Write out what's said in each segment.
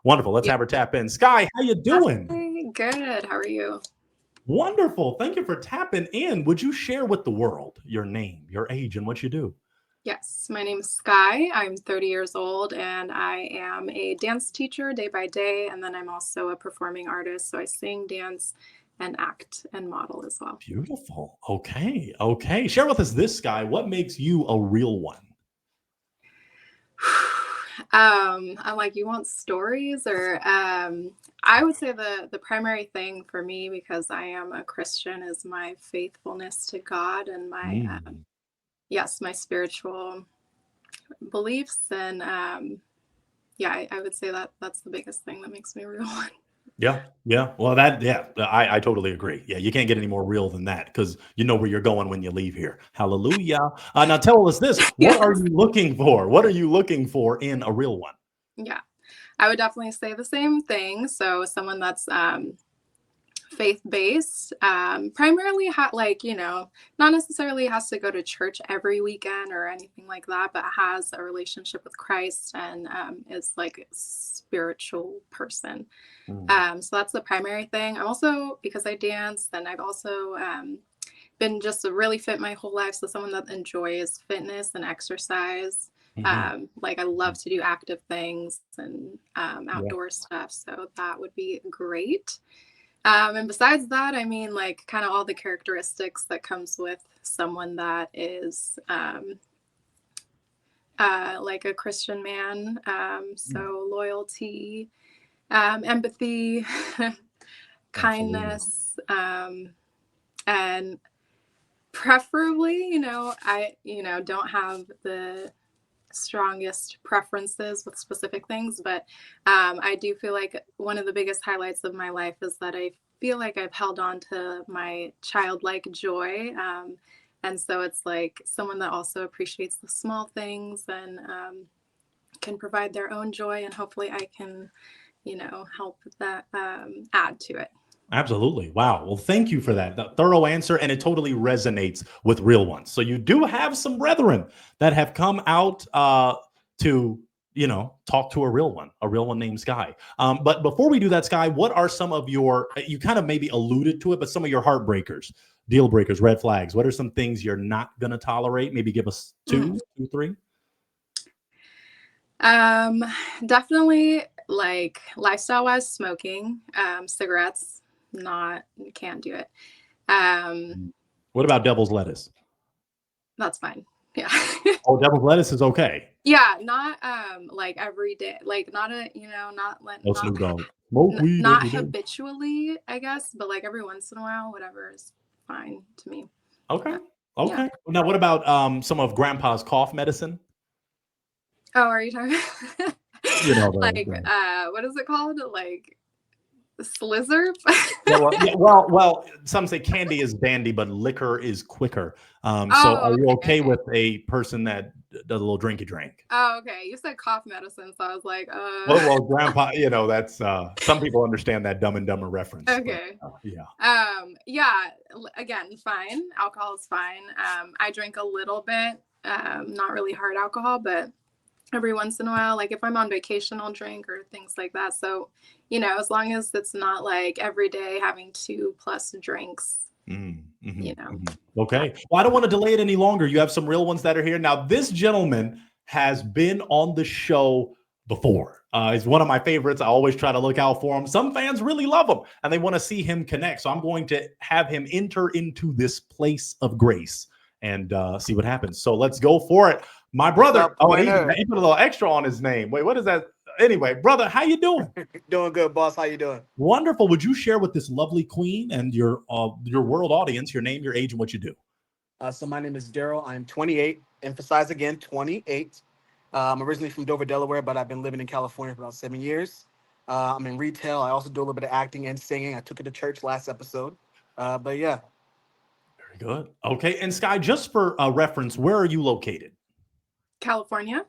Wonderful. Let's Yeah. have her tap in. Sky, how you doing? Hi, good. How are you? Wonderful. Thank you for tapping in. Would you share with the world your name, your age, and what you do? Yes, my name is Sky. I'm 30 years old and I am a dance teacher day by day. And then I'm also a performing artist. So I sing, dance, and act and model as well. Beautiful. Okay. Okay. Share with us this, Sky. What makes you a real one? I'm like, you want stories or I would say the primary thing for me, because I am a Christian, is my faithfulness to God and my Mm. yes, my spiritual beliefs. And yeah, I would say that that's the biggest thing that makes me a real one. Yeah, yeah. Well, I totally agree. Yeah, you can't get any more real than that because you know where you're going when you leave here. Hallelujah. Now tell us this: what are Yes. you looking for? What are you looking for in a real one? Yeah, I would definitely say the same thing. So someone that's faith-based, primarily like, not necessarily has to go to church every weekend or anything like that, but has a relationship with Christ and is like a spiritual person. Mm. So that's the primary thing. I'm also, because I dance, and I've also been just really fit my whole life. So someone that enjoys fitness and exercise. Hmm. Like I love to do active things and Yeah. outdoor stuff. So that would be great. And besides that, I mean, like kind of all the characteristics that comes with someone that is like a Christian man. So loyalty, empathy, Absolutely. kindness, and preferably, I, don't have the strongest preferences with specific things, but I do feel like one of the biggest highlights of my life is that I feel like I've held on to my childlike joy. And so it's like someone that also appreciates the small things and can provide their own joy, and hopefully I can, help that add to it. Absolutely. Wow. Well, thank you for that. The thorough answer, and it totally resonates with real ones. So you do have some brethren that have come out to, talk to a real one named Sky. But before we do that, Sky, what are some of your, you kind of maybe alluded to it, but some of your heartbreakers, deal breakers, red flags? What are some things you're not going to tolerate? Maybe give us Mm. two, three. Um, Definitely like lifestyle wise, smoking, cigarettes, not, can't do it. Um, What about devil's lettuce? that's fine. Yeah. Oh, devil's lettuce is okay. Yeah, not like every day, like not a, No not Snoop Dogg. Smoke weed not every day. habitually, I guess, but like every once in a while, whatever is fine to me. Okay. Uh, yeah. Okay. Now, what about some of Grandpa's cough medicine? Oh, are you talking You know like the what is it called? Like Slizzer? well. Some say candy is dandy, but liquor is quicker. So, are Oh, you okay, okay okay. with a person that does a little drinky drink? Oh, okay. You said cough medicine, so I was like, Well, Grandpa, that's some people understand that Dumb and Dumber reference, but okay. yeah. Yeah, again, fine. Alcohol is fine. I drink a little bit, not really hard alcohol, but every once in a while, like if I'm on vacation, I'll drink or things like that. So, as long as it's not like every day having 2+ drinks, Mhm, you mhm, know, mhm. that. Okay. Well, I don't want to delay it any longer. You have some real ones that are here. Now, this gentleman has been on the show before. He's one of my favorites. I always try to look out for him. Some fans really love him and they want to see him connect. So I'm going to have him enter into this place of grace and see what happens. So let's go for it. My What's brother. up, Oh, and Pointer? he put a little extra on his name. Wait, what is that? Anyway, brother, how you doing? Doing good, boss. How you doing? Wonderful. Would you share with this lovely queen and your world audience your name, your age, and what you do? So my name is Darrel. I'm 28. Emphasize again, 28. I'm originally from Dover, Delaware, but I've been living in California for about 7 years. I'm in retail. I also do a little bit of acting and singing. I took it to church last episode. But yeah, Very good. Okay. And Sky, just for reference, where are you located? California.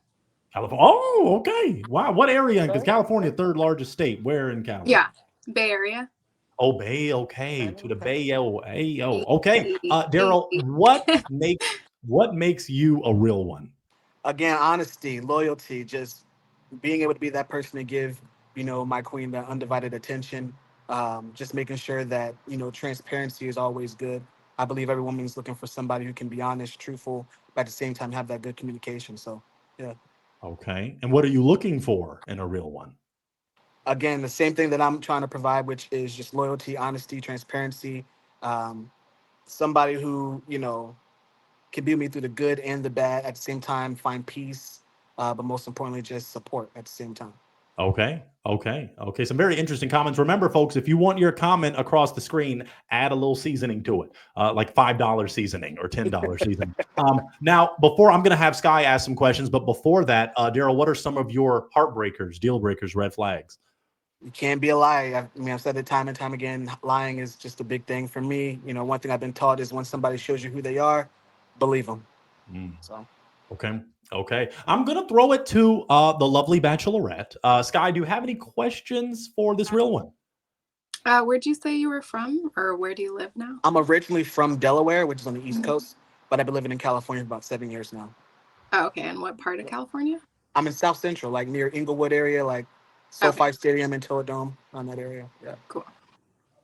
California. Oh, okay. Wow. What area? Because okay, California, okay, third largest state. Where in Cali? Yeah. Bay Area. Oh, Bay. Okay. To the okay. Bay. Oh, hey, oh. Okay. Darrell, what makes you a real one? Again, honesty, loyalty, just being able to be that person to give my queen, the undivided attention. Just making sure that, transparency is always good. I believe every woman is looking for somebody who can be honest, truthful, but at the same time have that good communication. So, yeah. Okay. And what are you looking for in a real one? Again, the same thing that I'm trying to provide, which is just loyalty, honesty, transparency. Um, Somebody who, can be with me through the good and the bad at the same time, find peace, but most importantly, just support at the same time. Okay. Okay. Okay. Some very interesting comments. Remember, folks, if you want your comment across the screen, add a little seasoning to it, like $5 seasoning or $10 seasoning. Now, before I'm going to have Sky ask some questions, but before that, Darrel, what are some of your heartbreakers, deal breakers, red flags? You can't be a liar. I've said it time and time again. Lying is just a big thing for me. One thing I've been taught is when somebody shows you who they are, believe them. Mm. So, Okay. Okay. I'm going to throw it to the lovely bachelorette. Sky, do you have any questions for this real one? Where'd you say you were from, or where do you live now? I'm originally from Delaware, which is on the East Coast, but I've been living in California for about 7 years now. Oh, okay. And what part of California? I'm in South Central, like near Inglewood area, like SoFi Stadium and Toadome, on that area. Yeah. Cool.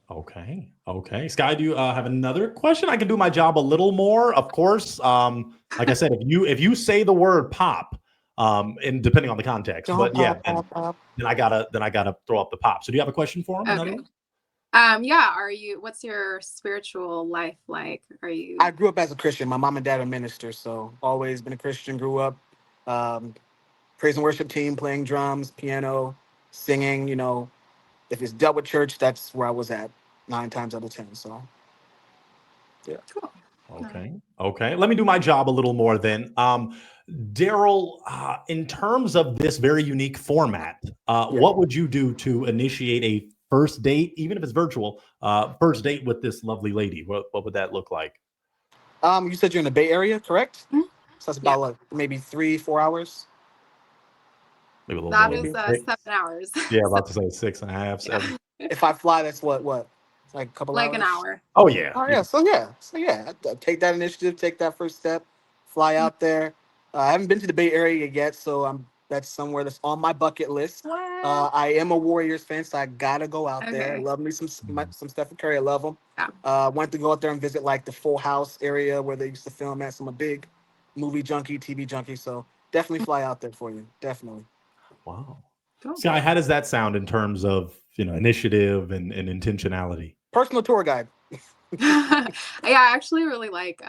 Okay. Okay. Sky, do you have another question? I can do my job a little more, of course. Like I said, if you say the word pop, and depending on the context, Don't but yeah, pop, pop, pop. then I gotta throw up the pop. So do you have a question for him? Another Okay. one? Yeah. What's your spiritual life like? I grew up as a Christian. My mom and dad are ministers, so always been a Christian. Grew up, praise and worship team, playing drums, piano, singing. If it's dealt with church, that's where I was at 9 times out of 10. So, yeah. Cool. Okay. Okay. Let me do my job a little more then. Darrel, in terms of this very unique format, what would you do to initiate a first date, even if it's virtual, first date with this lovely lady? What would that look like? You said you're in the Bay Area, correct? Mhm. So that's about like maybe 3-4 hours. Maybe a little That more. is 7 hours. Yeah, about to say 6.5, 7. If I fly, that's what? It's like a couple Like hours. an hour. Oh yeah. Oh yeah. So yeah, I'd take that initiative, take that first step, fly out there. I haven't been to the Bay Area yet, so that's somewhere that's on my bucket list. What? I am a Warriors fan, so I gotta go out there. I Okay. love me some Stephen Curry. I love him. Yeah. Wanted to go out there and visit like the Full House area where they used to film at. So I'm a big movie junkie, TV junkie. So definitely fly out there for you. Definitely. Wow. Cool. Sky, how does that sound in terms of initiative and intentionality? Personal tour guide. Yeah, I actually really like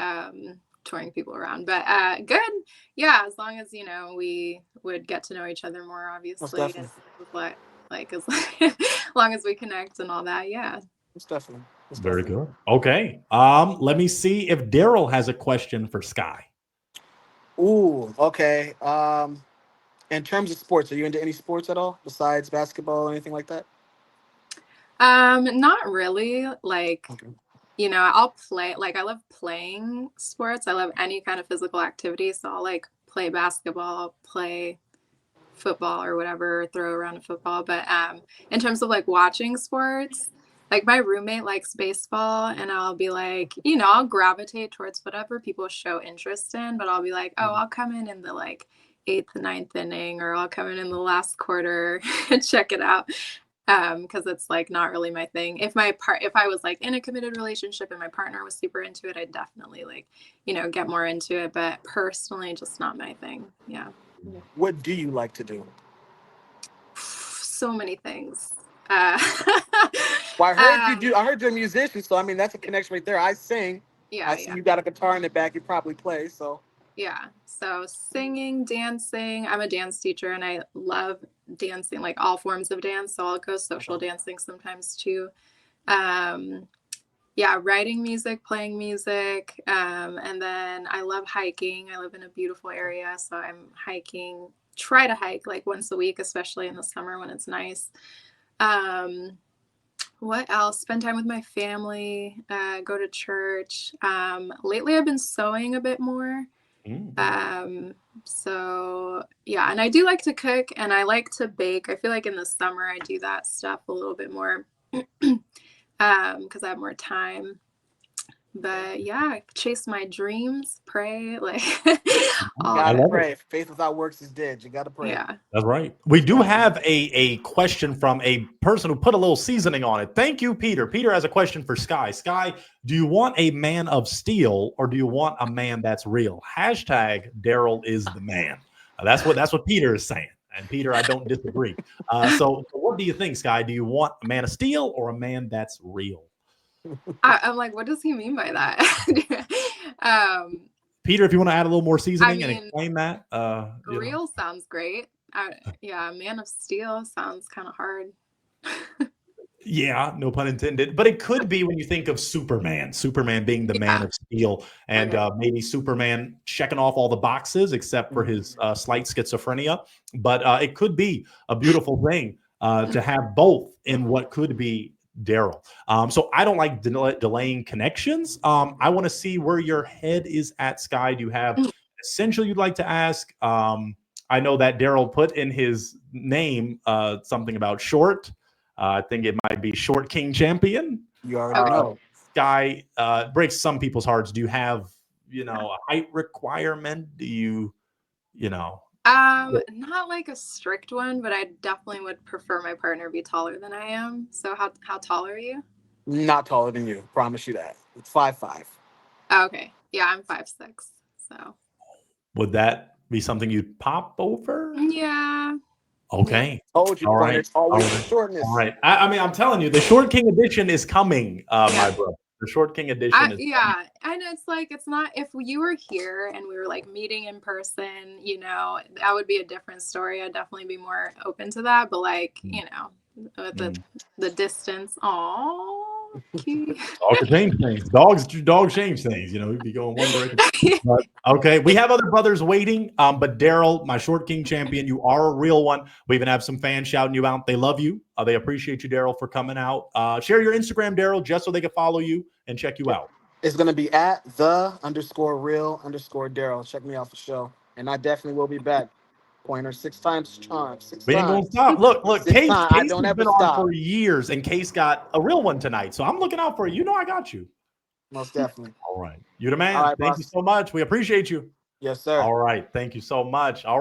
touring people around, but good. Yeah, as long as we would get to know each other more, Most obviously, definitely. as long as we connect and all that. Yeah. Most definitely. Most Very definitely. good. Okay. Let me see if Darrel has a question for Sky. Ooh, okay. In terms of sports, are you into any sports at all besides basketball or anything like that? Not really. Like, Okay. I'll play. Like, I love playing sports. I love any kind of physical activity. So I'll like play basketball, play football or whatever, throw around a football. But in terms of like watching sports, like my roommate likes baseball, and I'll be like, I'll gravitate towards whatever people show interest in, but I'll be like, oh, I'll come in the like 8th, 9th inning, or I'll come in the last quarter and check it out. Because it's like not really my thing. If I was like in a committed relationship and my partner was super into it, I'd definitely like, get more into it. But personally, just not my thing. Yeah. What do you like to do? So many things. Well, I heard you do. I heard you're a musician, so I mean that's a connection right there. I sing. I see Yeah. you got a guitar in the back. You probably play. So Yeah. So singing, dancing. I'm a dance teacher and I love dancing, like all forms of dance. So I'll go social dancing sometimes too. Yeah, writing music, playing music. And then I love hiking. I live in a beautiful area. So I'm try to hike like once a week, especially in the summer when it's nice. What else? Spend time with my family, go to church. Lately I've been sewing a bit more. So yeah, and I do like to cook and I like to bake. I feel like in the summer I do that stuff a little bit more because I have more time. But yeah, chase my dreams, pray, like all I Gotta that. love it. pray. Faith without works is dead. You gotta pray. Yeah. That's right. We do Right. have a question from a person who put a little seasoning on it. Thank you, Peter. Peter has a question for Sky. Sky, do you want a man of steel or do you want a man that's real? Hashtag Darrel is the man. That's what Peter is saying. And Peter, I don't disagree. So what do you think, Sky? Do you want a man of steel or a man that's real? I'm like, what does he mean by that? Peter, if you want to add a little more I seasoning and mean, explain that, real sounds great. Yeah, Man of Steel sounds kind of hard. yeah, no pun intended. But it could be when you think of Superman being the man Yeah. of steel, and Okay. maybe Superman checking off all the boxes except for his slight schizophrenia. But it could be a beautiful thing to have both in what could be Darrel. So I don't like delaying connections. I want to see where your head is at, Sky. Do you have essential you'd like to ask? I know that Darrel put in his name something about short. I think it might be Short King Champion. You already Okay. know. Sky breaks some people's hearts. Do you have, a height requirement? Do you know? Not like a strict one, but I definitely would prefer my partner be taller than I am. So how tall are you? Not taller than you. Promise you that. It's 5'5". Oh, okay. Yeah, I'm 5'6". So Would that be something you'd pop over? yeah. Okay. Told you, All brother. right. It's always All the right. shortness. All right. I mean, I'm telling you, the Short King edition is coming, my Yeah. brother. The Short King edition is coming. Yeah, and it's like it's not if you were here and we were like meeting in person, that would be a different story. I'd definitely be more open to that. But like, with the distance, oh, cute. Dogs change things. Dogs change things. We'd be going one direction. But, okay, we have other brothers waiting. But Darrel, my Short King champion, you are a real one. We even have some fans shouting you out. They love you. They appreciate you, Darrel, for coming out. Share your Instagram, Darrel, just so they can follow you and check you out. It's gonna be at _real_Darrel. Check me out for sure. And I definitely will be back. Pointer 6 times charm. 6 We ain't gonna times. stop. Look, 6 Case times. I has don't ever been on stop. for years, and Case got a real one tonight. So I'm looking out for you. You know I got you. Most definitely. All right. You're the man. All right, Thank you boss. so much. We appreciate you. Yes, sir. All right. Thank you so much. All right.